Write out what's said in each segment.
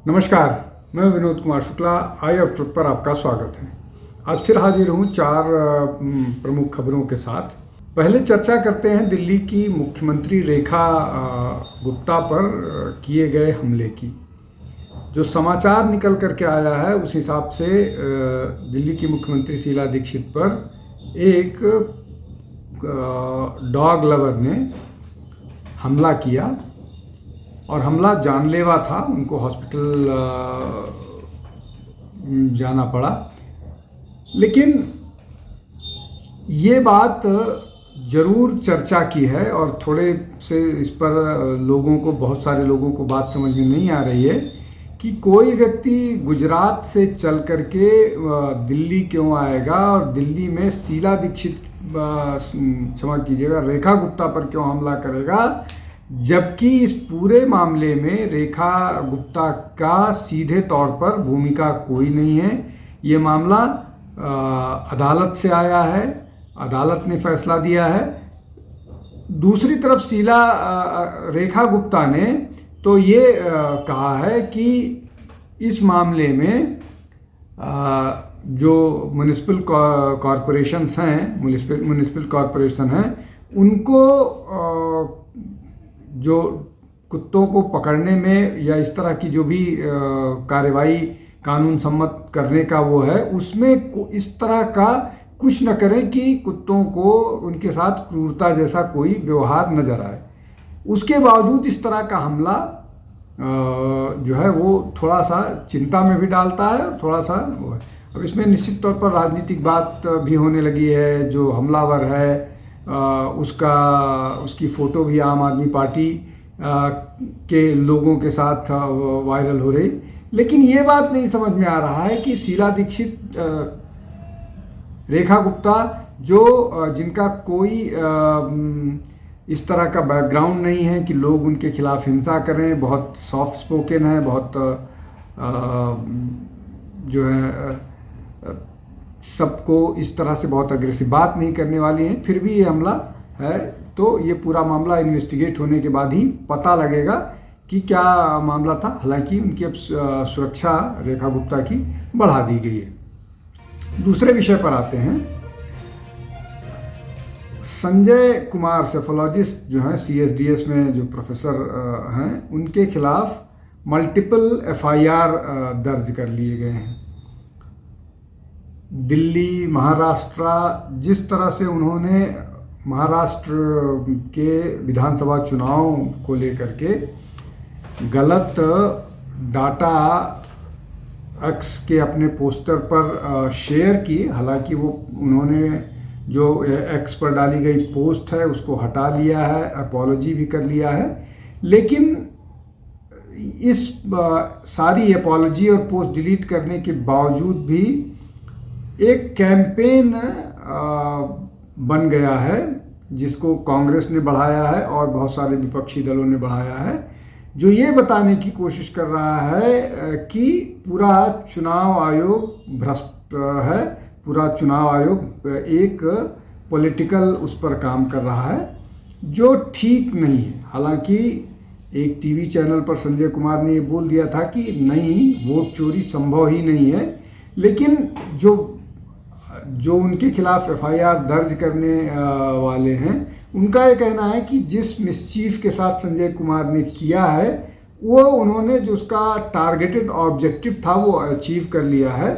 नमस्कार, मैं विनोद कुमार शुक्ला। आई of truth पर आपका स्वागत है। आज फिर हाजिर हूँ चार प्रमुख खबरों के साथ। पहले चर्चा करते हैं दिल्ली की मुख्यमंत्री रेखा गुप्ता पर किए गए हमले की। जो समाचार निकल करके आया है उस हिसाब से दिल्ली की मुख्यमंत्री शीला दीक्षित पर एक डॉग लवर ने हमला किया और हमला जानलेवा था। उनको हॉस्पिटल जाना पड़ा। लेकिन ये बात ज़रूर चर्चा की है और थोड़े से इस पर बहुत सारे लोगों को बात समझ में नहीं आ रही है कि कोई व्यक्ति गुजरात से चल करके दिल्ली क्यों आएगा और दिल्ली में शीला दीक्षित, क्षमा कीजिएगा, रेखा गुप्ता पर क्यों हमला करेगा, जबकि इस पूरे मामले में रेखा गुप्ता का सीधे तौर पर भूमिका कोई नहीं है। ये मामला अदालत से आया है, अदालत ने फैसला दिया है। दूसरी तरफ रेखा गुप्ता ने तो ये कहा है कि इस मामले में जो म्युनिसिपल कॉरपोरेशन हैं उनको जो कुत्तों को पकड़ने में या इस तरह की जो भी कार्रवाई कानून सम्मत करने का वो है, उसमें इस तरह का कुछ न करें कि कुत्तों को उनके साथ क्रूरता जैसा कोई व्यवहार नजर आए। उसके बावजूद इस तरह का हमला जो है वो थोड़ा सा चिंता में भी डालता है और थोड़ा सा वो है। अब इसमें निश्चित तौर पर राजनीतिक बात भी होने लगी है। जो हमलावर है उसकी फ़ोटो भी आम आदमी पार्टी के लोगों के साथ वायरल हो रही। लेकिन ये बात नहीं समझ में आ रहा है कि शीला दीक्षित, रेखा गुप्ता जिनका कोई इस तरह का बैकग्राउंड नहीं है कि लोग उनके खिलाफ हिंसा करें, बहुत सॉफ्ट स्पोकन है, बहुत जो है सबको इस तरह से बहुत अग्रेसिव बात नहीं करने वाली हैं, फिर भी ये हमला है। तो ये पूरा मामला इन्वेस्टिगेट होने के बाद ही पता लगेगा कि क्या मामला था। हालांकि उनकी अब सुरक्षा रेखा गुप्ता की बढ़ा दी गई है। दूसरे विषय पर आते हैं। संजय कुमार सेफोलॉजिस्ट जो हैं CSDS में जो प्रोफेसर हैं, उनके खिलाफ मल्टीपल FIR दर्ज कर लिए गए हैं। दिल्ली, महाराष्ट्र, जिस तरह से उन्होंने महाराष्ट्र के विधानसभा चुनाव को लेकर के गलत डाटा एक्स के अपने पोस्टर पर शेयर की। हालांकि उन्होंने जो एक्स पर डाली गई पोस्ट है उसको हटा लिया है, अपॉलॉजी भी कर लिया है। लेकिन इस सारी अपॉलॉजी और पोस्ट डिलीट करने के बावजूद भी एक कैंपेन बन गया है जिसको कांग्रेस ने बढ़ाया है और बहुत सारे विपक्षी दलों ने बढ़ाया है, जो ये बताने की कोशिश कर रहा है कि पूरा चुनाव आयोग भ्रष्ट है, पूरा चुनाव आयोग एक पॉलिटिकल उस पर काम कर रहा है, जो ठीक नहीं है। हालांकि एक टीवी चैनल पर संजय कुमार ने ये बोल दिया था कि नहीं, वोट चोरी संभव ही नहीं है। लेकिन जो उनके खिलाफ FIR दर्ज करने वाले हैं, उनका ये कहना है कि जिस मिसचीफ के साथ संजय कुमार ने किया है वो उन्होंने जो उसका टारगेटेड ऑब्जेक्टिव था वो अचीव कर लिया है।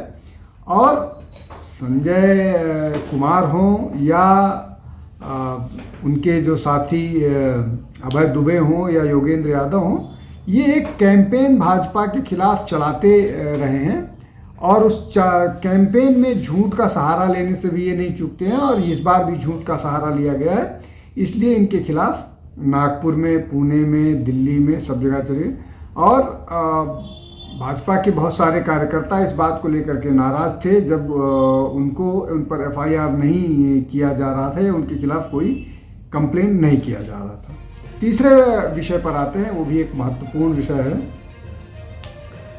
और संजय कुमार हों या उनके जो साथी अभय दुबे हों या योगेंद्र यादव हों, ये एक कैंपेन भाजपा के खिलाफ चलाते रहे हैं और उस कैंपेन में झूठ का सहारा लेने से भी ये नहीं चूकते हैं और इस बार भी झूठ का सहारा लिया गया है। इसलिए इनके खिलाफ नागपुर में, पुणे में, दिल्ली में सब जगह चले। और भाजपा के बहुत सारे कार्यकर्ता इस बात को लेकर के नाराज़ थे जब उन पर FIR नहीं किया जा रहा था या उनके खिलाफ कोई कंप्लेंट नहीं किया जा रहा था। तीसरे विषय पर आते हैं, वो भी एक महत्वपूर्ण विषय है।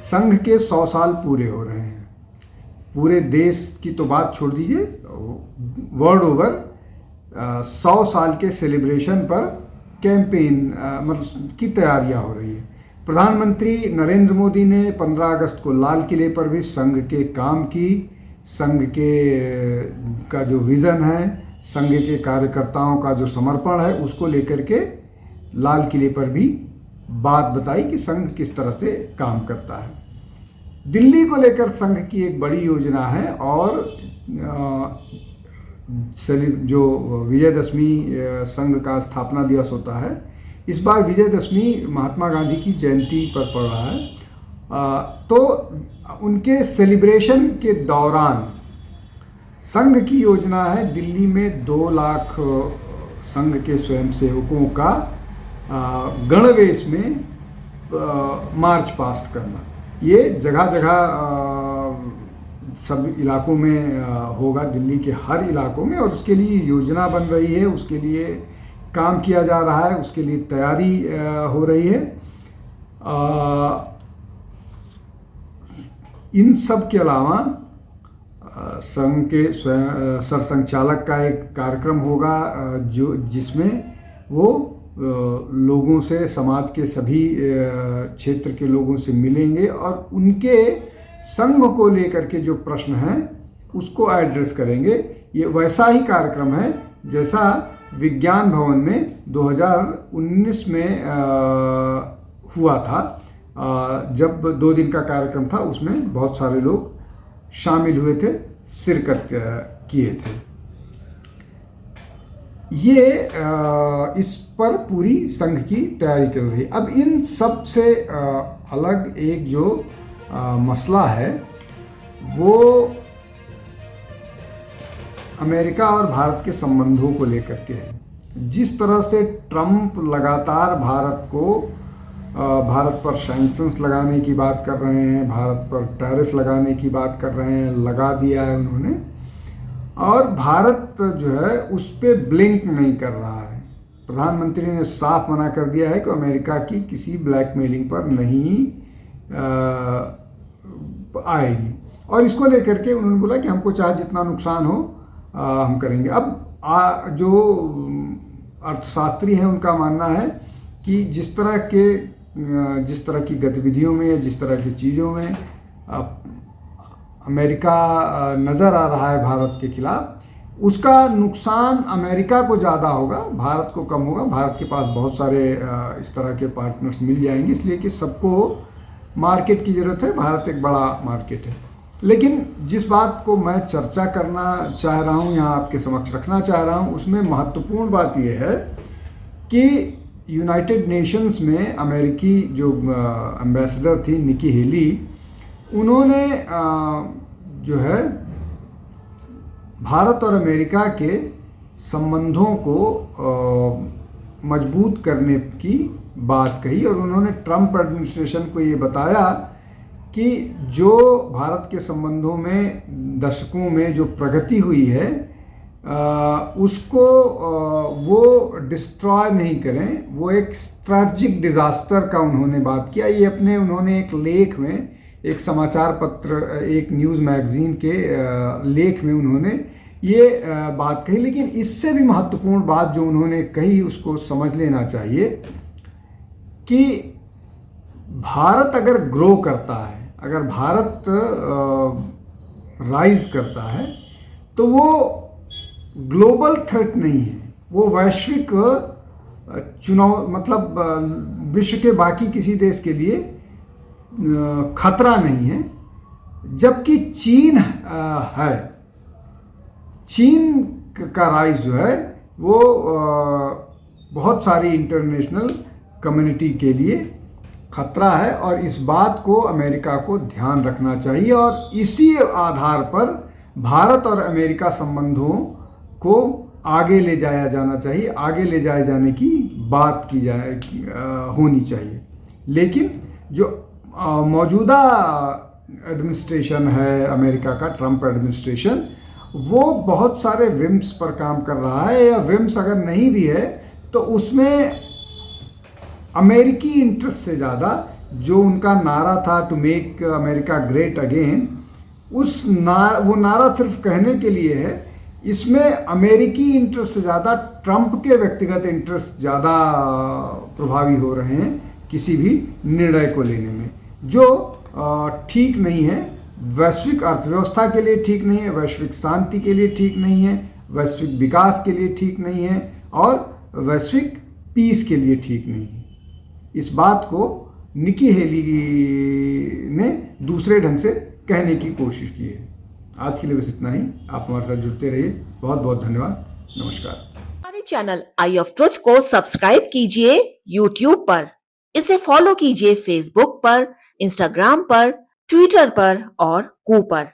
संघ के 100 साल पूरे हो रहे हैं। पूरे देश की तो बात छोड़ दीजिए, वर्ल्ड ओवर 100 साल के सेलिब्रेशन पर कैंपेन मतलब की तैयारियां हो रही है। प्रधानमंत्री नरेंद्र मोदी ने 15 अगस्त को लाल किले पर भी संघ के काम की, संघ के का जो विज़न है, संघ के कार्यकर्ताओं का जो समर्पण है, उसको लेकर के लाल किले पर भी बात बताई कि संघ किस तरह से काम करता है। दिल्ली को लेकर संघ की एक बड़ी योजना है और जो विजयदशमी संघ का स्थापना दिवस होता है, इस बार विजयदशमी महात्मा गांधी की जयंती पर पड़ रहा है। तो उनके सेलिब्रेशन के दौरान संघ की योजना है दिल्ली में 2 लाख संघ के स्वयंसेवकों का गणवेश में मार्च पास्ट करना। ये जगह जगह सब इलाकों में होगा, दिल्ली के हर इलाकों में, और उसके लिए योजना बन रही है, उसके लिए काम किया जा रहा है, उसके लिए तैयारी हो रही है। इन सब के अलावा संघ के सरसंघचालक का एक कार्यक्रम होगा जिसमें वो लोगों से, समाज के सभी क्षेत्र के लोगों से मिलेंगे और उनके संघ को लेकर के जो प्रश्न हैं उसको एड्रेस करेंगे। ये वैसा ही कार्यक्रम है जैसा विज्ञान भवन में 2019 में हुआ था, जब 2 दिन का कार्यक्रम था, उसमें बहुत सारे लोग शामिल हुए थे, शिरकत किए थे। ये इस पर पूरी संघ की तैयारी चल रही है। अब इन सब से अलग एक जो मसला है वो अमेरिका और भारत के संबंधों को लेकर के है। जिस तरह से ट्रंप लगातार भारत पर सैंक्शंस लगाने की बात कर रहे हैं, भारत पर टैरिफ लगाने की बात कर रहे हैं, लगा दिया है उन्होंने, और भारत जो है उस पर ब्लिंक नहीं कर रहा है। प्रधानमंत्री ने साफ मना कर दिया है कि अमेरिका की किसी ब्लैकमेलिंग पर नहीं आएगी, और इसको लेकर के उन्होंने बोला कि हमको चाहे जितना नुकसान हो हम करेंगे। अब जो अर्थशास्त्री हैं उनका मानना है कि जिस तरह की गतिविधियों में या जिस तरह की चीज़ों में अमेरिका नज़र आ रहा है भारत के खिलाफ, उसका नुकसान अमेरिका को ज़्यादा होगा, भारत को कम होगा। भारत के पास बहुत सारे इस तरह के पार्टनर्स मिल जाएंगे, इसलिए कि सबको मार्केट की ज़रूरत है, भारत एक बड़ा मार्केट है। लेकिन जिस बात को मैं चर्चा करना चाह रहा हूँ, यहाँ आपके समक्ष रखना चाह रहा हूँ, उसमें महत्वपूर्ण बात यह है कि यूनाइटेड नेशंस में अमेरिकी जो एम्बेसडर थी निकी हेली, उन्होंने जो है भारत और अमेरिका के संबंधों को मजबूत करने की बात कही, और उन्होंने ट्रंप एडमिनिस्ट्रेशन को ये बताया कि जो भारत के संबंधों में दशकों में जो प्रगति हुई है उसको वो डिस्ट्रॉय नहीं करें। वो एक स्ट्रैटेजिक डिज़ास्टर का उन्होंने बात किया। ये उन्होंने एक लेख में, एक समाचार पत्र, एक न्यूज़ मैगज़ीन के लेख में उन्होंने ये बात कही। लेकिन इससे भी महत्वपूर्ण बात जो उन्होंने कही उसको समझ लेना चाहिए कि भारत अगर ग्रो करता है, अगर भारत राइज करता है, तो वो ग्लोबल थ्रेट नहीं है, वो वैश्विक विश्व के बाकी किसी देश के लिए खतरा नहीं है। जबकि चीन है, चीन का राइज जो है वो बहुत सारी इंटरनेशनल कम्युनिटी के लिए खतरा है, और इस बात को अमेरिका को ध्यान रखना चाहिए। और इसी आधार पर भारत और अमेरिका संबंधों को आगे ले जाया जाना चाहिए, आगे ले जाए जाने की बात की होनी चाहिए। लेकिन जो मौजूदा एडमिनिस्ट्रेशन है अमेरिका का, ट्रंप एडमिनिस्ट्रेशन, वो बहुत सारे विम्स पर काम कर रहा है, या विम्स अगर नहीं भी है तो उसमें अमेरिकी इंटरेस्ट से ज़्यादा जो उनका नारा था to make America great again, वो नारा सिर्फ कहने के लिए है। इसमें अमेरिकी इंटरेस्ट से ज़्यादा ट्रंप के व्यक्तिगत इंटरेस्ट ज़्यादा प्रभावी हो रहे हैं, किसी भी निर्णय को लेने में, जो ठीक नहीं है, वैश्विक अर्थव्यवस्था के लिए ठीक नहीं है, वैश्विक शांति के लिए ठीक नहीं है, वैश्विक विकास के लिए ठीक नहीं है और वैश्विक पीस के लिए ठीक नहीं है। इस बात को निकी हेली ने दूसरे ढंग से कहने की कोशिश की है। आज के लिए बस इतना ही। आप हमारे साथ जुड़ते रहिए। बहुत बहुत धन्यवाद। नमस्कार। हमारे चैनल आई ऑफ ट्रुथ को सब्सक्राइब कीजिए YouTube पर, इसे फॉलो कीजिए Facebook पर, Instagram पर, Twitter पर और कू पर।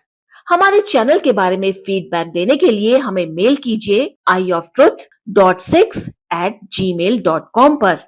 हमारे चैनल के बारे में फीडबैक देने के लिए हमें मेल कीजिए ioftruth.6@gmail.com पर।